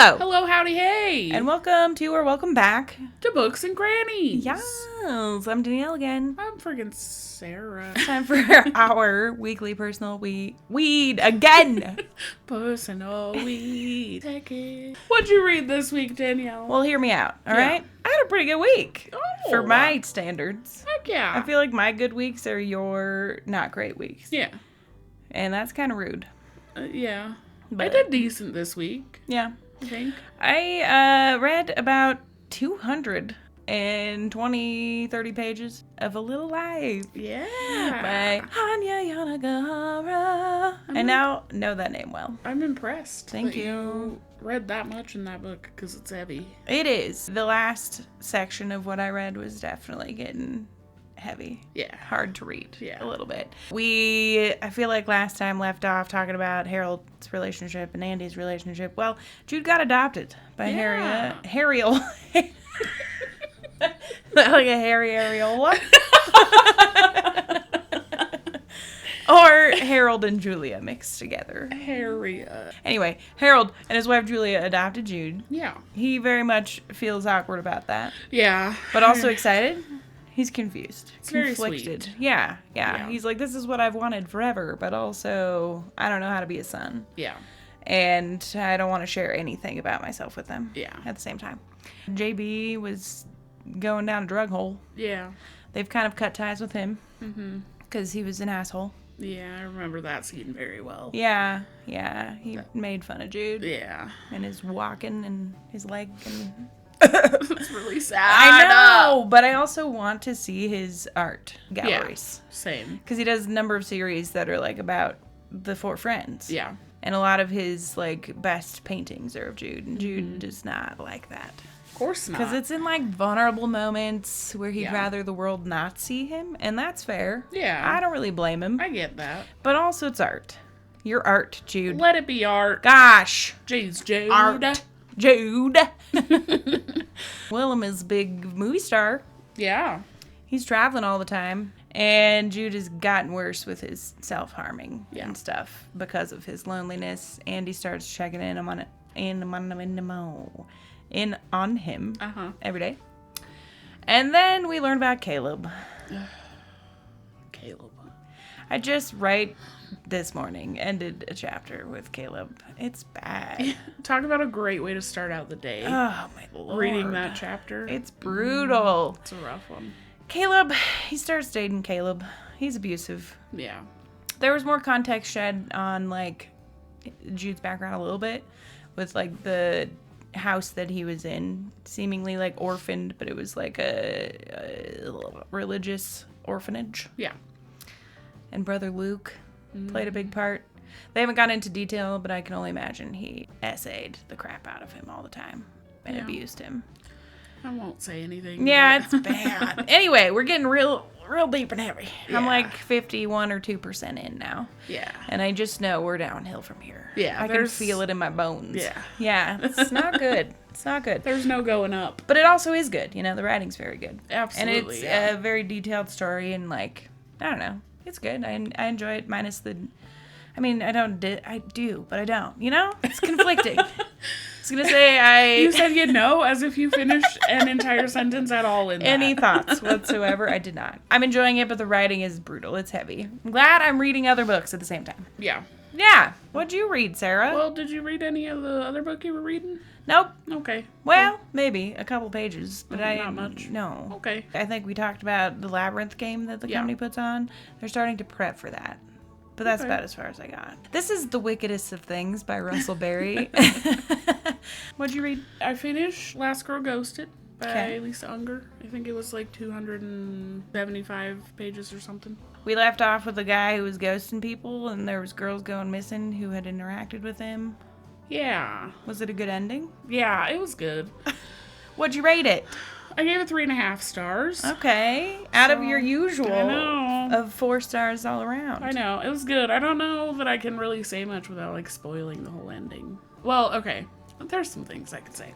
Hello. Hello, howdy, hey. And welcome back to Books and Grannies. Yes, I'm Danielle again. I'm friggin' Sarah. Time for our weekly personal weed again. Personal weed. Take it. What'd you read this week, Danielle? Well, hear me out, all right? I had a pretty good week for my standards. Heck yeah. I feel like my good weeks are your not great weeks. Yeah. And that's kind of rude. Yeah. But I did decent this week. Yeah. I think. I read about 220, 30 pages of A Little Life. Yeah. By Hanya Yanagihara. I now know that name well. I'm impressed. Thank that you. Read that much in that book because it's heavy. It is. The last section of what I read was definitely getting heavy. Yeah. Hard to read. Yeah. A little bit. I feel like last time left off talking about Harold's relationship and Andy's relationship. Well, Jude got adopted by Harriel. Like a Harry Areola. Or Harold and Julia mixed together. Harriet. Anyway, Harold and his wife Julia adopted Jude. Yeah. He very much feels awkward about that. Yeah. But also excited. He's confused. It's conflicted. very sweet. Yeah. He's like, this is what I've wanted forever, but also I don't know how to be a son. Yeah. And I don't want to share anything about myself with them. Yeah. At the same time. JB was going down a drug hole. Yeah. They've kind of cut ties with him. Mm-hmm. Because he was an asshole. Yeah, I remember that scene very well. Yeah. He made fun of Jude. Yeah. And his walking and his leg and... It's really sad. I know, but I also want to see his art galleries. Yeah, same. Because he does a number of series that are like about the four friends. Yeah. And a lot of his like best paintings are of Jude, and Jude does not like that. Of course not. Because it's in like vulnerable moments where he'd rather the world not see him, and that's fair. Yeah. I don't really blame him. I get that. But also it's art. Your art, Jude. Let it be art. Gosh. Jeez, Jude. Art. Jude. Willem is a big movie star. Yeah. He's traveling all the time. And Jude has gotten worse with his self-harming and stuff because of his loneliness. Andy starts checking in on him every day. And then we learn about Caleb. Caleb. I just this morning ended a chapter with Caleb. It's bad. Talk about a great way to start out the day. Oh, my Lord. Reading that chapter. It's brutal. It's a rough one. Caleb, he starts dating Caleb. He's abusive. Yeah. There was more context shed on, like, Jude's background a little bit with, like, the house that he was in. Seemingly, like, orphaned, but it was, like, a religious orphanage. Yeah. And Brother Luke played a big part. They haven't gone into detail, but I can only imagine he essayed the crap out of him all the time and abused him. I won't say anything. Yeah, it's bad. Anyway, we're getting real deep and heavy. Yeah. I'm like 51 or 2% in now. Yeah. And I just know we're downhill from here. Yeah. I can feel it in my bones. Yeah. Yeah, it's not good. It's not good. There's no going up. But it also is good. You know, the writing's very good. Absolutely. And it's a very detailed story and, like, I don't know. It's good. I enjoy it minus the... I mean, I do, but I don't. You know? It's conflicting. I was going to say You said you know as if you finished an entire sentence at all in that. Any thoughts whatsoever? I did not. I'm enjoying it, but the writing is brutal. It's heavy. I'm glad I'm reading other books at the same time. Yeah. Yeah. What'd you read, Sarah? Well, did you read any of the other book you were reading? Nope. Okay. Well, maybe a couple pages, but not much. No. Okay. I think we talked about the Labyrinth game that the company puts on. They're starting to prep for that. But that's about as far as I got. This is The Wickedest of Things by Russelbarrie. What'd you read? I finished Last Girl Ghosted by Lisa Unger. I think it was like 275 pages or something. We left off with a guy who was ghosting people, and there was girls going missing who had interacted with him. Yeah. Was it a good ending? Yeah, it was good. What'd you rate it? I gave it 3.5 stars. Okay. Out of your usual I know. of 4 stars all around. I know. It was good. I don't know that I can really say much without, like, spoiling the whole ending. Well, okay. There's some things I could say.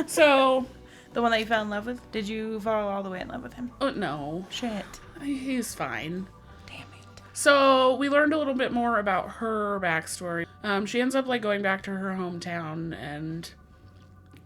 So... The one that you fell in love with? Did you fall all the way in love with him? Oh, no. Shit. He's fine. Damn it. So we learned a little bit more about her backstory. She ends up, like, going back to her hometown, and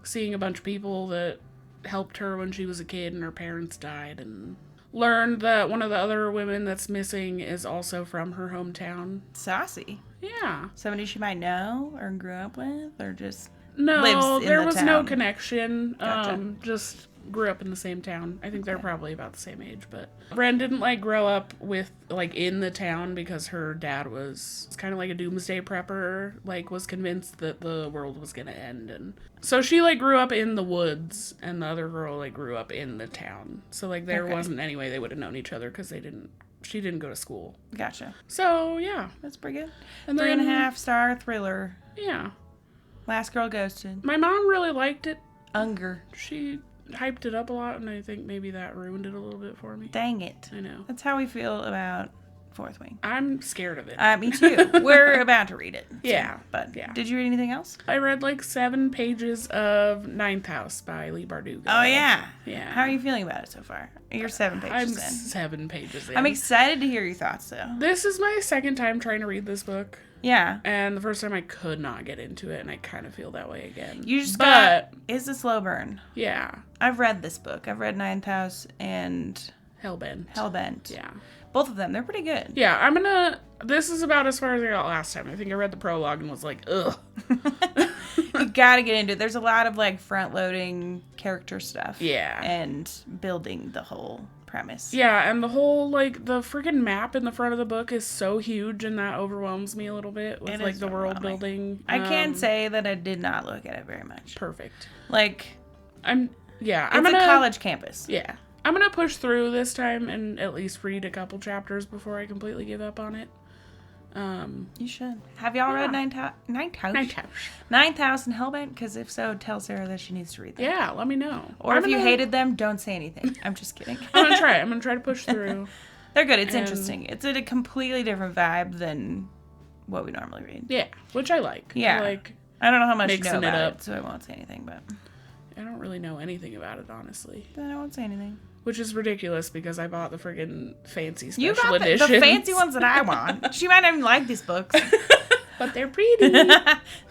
seeing a bunch of people that helped her when she was a kid and her parents died, and learned that one of the other women that's missing is also from her hometown. Saucy. Yeah. Somebody she might know or grew up with, or just No, lives in there the was town? no connection. Gotcha. Just grew up in the same town. I think they're probably about the same age, but Bren didn't like grow up with like in the town because her dad was kind of like a doomsday prepper, like was convinced that the world was gonna end, and so she like grew up in the woods, and the other girl like grew up in the town. So like there wasn't any way they would have known each other because she didn't go to school. Gotcha. So yeah, That's pretty good. and 3.5-star thriller. Yeah, Last Girl Ghosted. my mom really liked it. Unger. She hyped it up a lot, and I think maybe that ruined it a little bit for me. Dang it. I know. That's how we feel about Fourth Wing. I'm scared of it. Me too. We're about to read it. Yeah. But Yeah. Did you read anything else? I read like 7 pages of Ninth House by Leigh Bardugo. Oh, yeah. Yeah. How are you feeling about it so far? You're 7 I'm pages in. 7 pages in. I'm excited to hear your thoughts, though. This is my second time trying to read this book. Yeah. And the first time I could not get into it, and I kind of feel that way again. You just but, It's a slow burn. Yeah. I've read this book. I've read Ninth House and Hellbent. Hellbent. Yeah. Both of them. They're pretty good. Yeah, this is about as far as I got last time. I think I read the prologue and was like, ugh. You gotta get into it. There's a lot of, like, front-loading character stuff. Yeah. And building the whole premise. Yeah, and the whole, like, the freaking map in the front of the book is so huge, and that overwhelms me a little bit with, like, the world building. I can say that I did not look at it very much. Perfect. Like, I'm a college campus. Yeah. I'm gonna push through this time and at least read a couple chapters before I completely give up on it. You should. Have y'all read Ninth House? Ninth House. Ninth House and Hellbent? Because if so, tell Sarah that she needs to read them. Yeah, let me know. Or if you hated them, don't say anything. I'm just kidding. I'm gonna try. I'm gonna try to push through. They're good. It's interesting. It's a completely different vibe than what we normally read. Yeah, which I like. Yeah. I don't know how much you know about it, so I won't say anything, but I don't really know anything about it, honestly. Then I won't say anything. Which is ridiculous because I bought the friggin' fancy special You got editions. the fancy ones that I want. She might not even like these books. But they're pretty.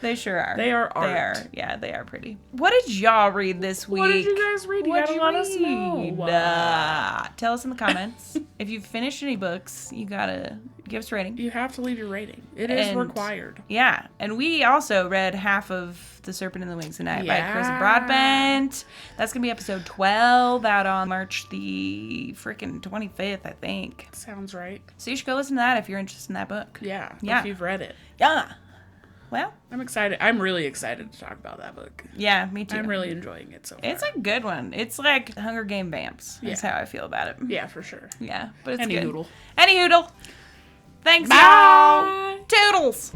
They sure are. They are art. They are. Yeah, they are pretty. What did y'all read this week? What did you guys read? You gotta let us know. Tell us in the comments. If you've finished any books, you gotta give us a rating. You have to leave your rating. It is required. Yeah. And we also read half of The Serpent in the Wings of Night by Chris Broadbent. That's gonna be episode 12 out on March the freaking 25th, I think. Sounds right. So you should go listen to that if you're interested in that book. Yeah. Yeah. If you've read it. Yeah. Well, I'm excited. I'm really excited to talk about that book. Yeah, me too. I'm really enjoying it so far. It's a good one. It's like Hunger Game vamps. That's how I feel about it. Yeah, for sure. Yeah, but it's Any good. hoodle. Any hoodle. Thanks, Bye. y'all. Toodles.